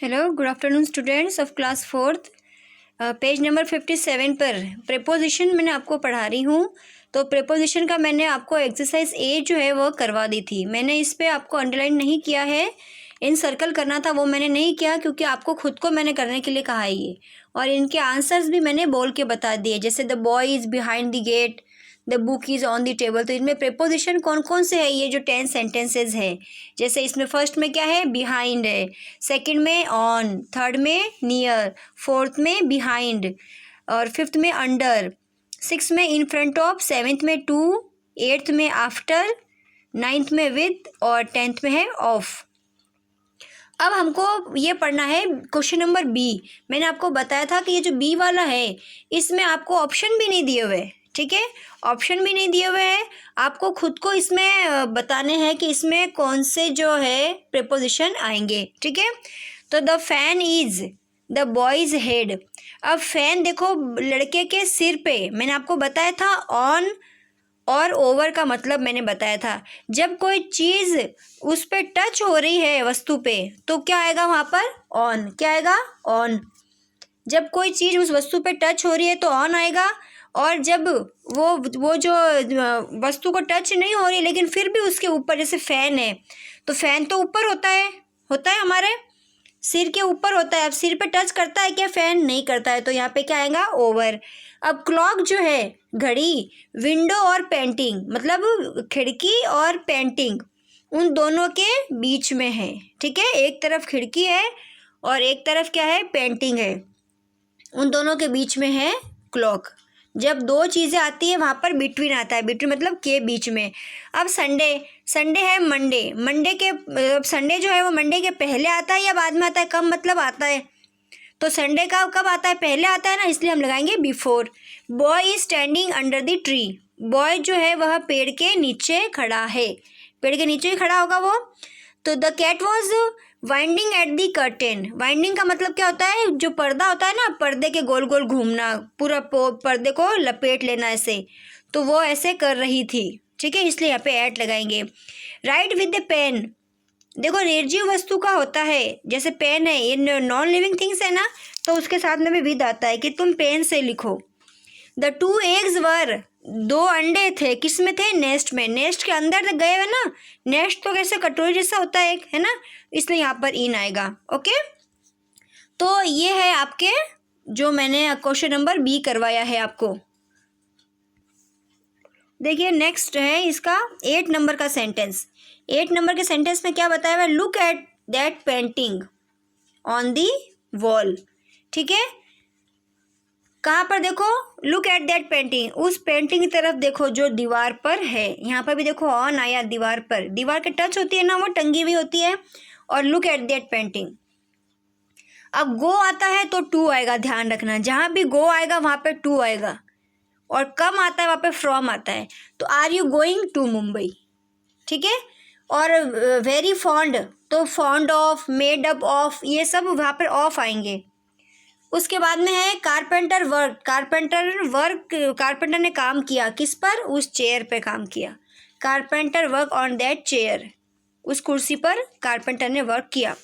Hello, good afternoon students of class fourth. Page number 57 पर preposition मैंने आपको पढ़ा रही हूँ। तो प्रेपोजिशन का मैंने आपको एक्सरसाइज ए जो है वो करवा दी थी। मैंने इस पे आपको अंडरलाइन नहीं किया है, इन सर्कल करना था वो मैंने नहीं किया क्योंकि आपको खुद को मैंने करने के लिए कहा है ये। और इनके आंसर्स भी मैंने बोल के बता दिए, जैसे the boy is behind the gate, the book is on the table. तो इनमें प्रेपोजिशन कौन कौन से है, ये जो 10 सेंटेंसेज है, जैसे इसमें फर्स्ट में क्या है, बिहाइंड है, सेकंड में ऑन, थर्ड में नियर, फोर्थ में बिहाइंड, और फिफ्थ में अंडर, सिक्स में इन फ्रंट ऑफ, सेवेंथ में टू, एट्थ में आफ्टर, नाइन्थ में विद, और टेंथ में है ऑफ। अब हमको ये पढ़ना है क्वेश्चन नंबर बी। मैंने आपको बताया था कि ये जो बी वाला है इसमें आपको ऑप्शन भी नहीं दिए हुए, ठीक है, ऑप्शन भी नहीं दिए हुए हैं। आपको खुद को इसमें बताने हैं कि इसमें कौन से जो है प्रेपोजिशन आएंगे, ठीक है। तो the fan is the boys head. अब फैन देखो लड़के के सिर पे, मैंने आपको बताया था ऑन और ओवर का मतलब मैंने बताया था। जब कोई चीज़ उस पे टच हो रही है वस्तु पे तो क्या आएगा वहाँ पर, ऑन। क्या आएगा, ऑन। जब कोई चीज़ उस वस्तु पे टच हो रही है तो ऑन आएगा। और जब वो जो वस्तु को टच नहीं हो रही लेकिन फिर भी उसके ऊपर, जैसे फ़ैन है तो फ़ैन तो ऊपर होता है हमारे सिर के ऊपर होता है। अब सिर पे टच करता है क्या, फ़ैन नहीं करता है, तो यहाँ पे क्या आएगा, ओवर। अब क्लॉक जो है घड़ी, विंडो और पेंटिंग, मतलब खिड़की और पेंटिंग, उन दोनों के बीच में है, ठीक है। एक तरफ खिड़की है और एक तरफ क्या है, पेंटिंग है, उन दोनों के बीच में है क्लॉक। जब दो चीज़ें आती है वहाँ पर बिटवीन आता है, बिटवीन मतलब के बीच में। अब संडे है, मंडे के संडे जो है वो मंडे के पहले आता है या बाद में आता है, कब मतलब आता है, तो संडे का कब आता है, पहले आता है ना, इसलिए हम लगाएंगे before. Boy is standing under the tree. Boy जो है वह पेड़ के नीचे खड़ा है, पेड़ के नीचे ही खड़ा होगा वो। तो the cat was winding at the curtain. Winding का मतलब क्या होता है, जो पर्दा होता है ना, पर्दे के गोल गोल घूमना, पूरा पर्दे को लपेट लेना ऐसे, तो वो ऐसे कर रही थी, ठीक है, इसलिए यहाँ पे एट लगाएंगे। राइट विद द पेन, देखो निर्जीव वस्तु का होता है, जैसे पेन है, ये नॉन लिविंग थिंग्स है ना, तो उसके साथ में भी विद आता है कि तुम पेन से लिखो। द टू एग्स वर, दो अंडे थे, किस में थे, नेस्ट में। नेस्ट के अंदर तक गए हुए ना, नेस्ट तो कैसे कटोरी जैसा होता है एक, है ना, इसलिए यहाँ पर इन आएगा, ओके। तो ये है आपके जो मैंने क्वेश्चन नंबर बी करवाया है आपको। देखिए नेक्स्ट है इसका 8 नंबर का सेंटेंस। 8 नंबर के सेंटेंस में क्या बताया हुआ है, look at that painting on the wall, ठीक है। कहाँ पर देखो, लुक एट दैट पेंटिंग, उस पेंटिंग की तरफ देखो जो दीवार पर है। यहाँ पर भी देखो ऑन आया, दीवार पर, दीवार के टच होती है ना, वो टंगी हुई होती है। और लुक एट दैट पेंटिंग। अब गो आता है तो टू आएगा, ध्यान रखना, जहाँ भी गो आएगा वहाँ पे टू आएगा, और कम आता है वहाँ पे फ्रॉम आता है। तो are you going to Mumbai, ठीक है। और वेरी फॉन्ड, तो fond of, made up of, ये सब वहाँ पर ऑफ आएंगे। उसके बाद में है कारपेंटर वर्क। कारपेंटर ने काम किया, किस पर, उस चेयर पे काम किया। Carpenter work on that chair, उस कुर्सी पर कारपेंटर ने वर्क किया।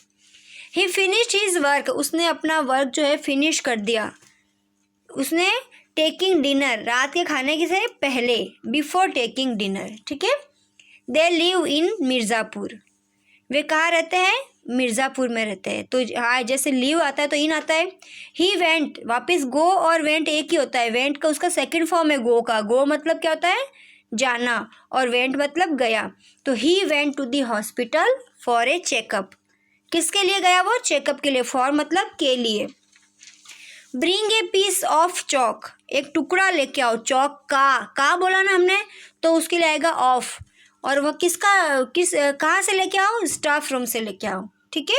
ही फिनिश्ड हिज वर्क, उसने अपना वर्क जो है फिनिश कर दिया। उसने टेकिंग डिनर, रात के खाने के से पहले, बिफोर टेकिंग डिनर, ठीक है। दे लिव इन मिर्ज़ापुर, वे कहाँ रहते हैं, मिर्ज़ापुर में रहते हैं। तो हाँ, जैसे लीव आता है तो इन आता है। ही वेंट, वापस गो और वेंट एक ही होता है। वेंट का उसका सेकंड फॉर्म है गो का। गो मतलब क्या होता है, जाना, और वेंट मतलब गया। तो he went to the hospital for a checkup, किसके लिए गया वो, चेकअप के लिए। फॉर मतलब के लिए। Bring a piece of chalk, एक टुकड़ा लेके आओ, चॉक का बोला ना हमने, तो उसके लिए आएगा ऑफ। और वह कहाँ से लेके आओ, स्टाफ रूम से लेके आओ, ठीक है।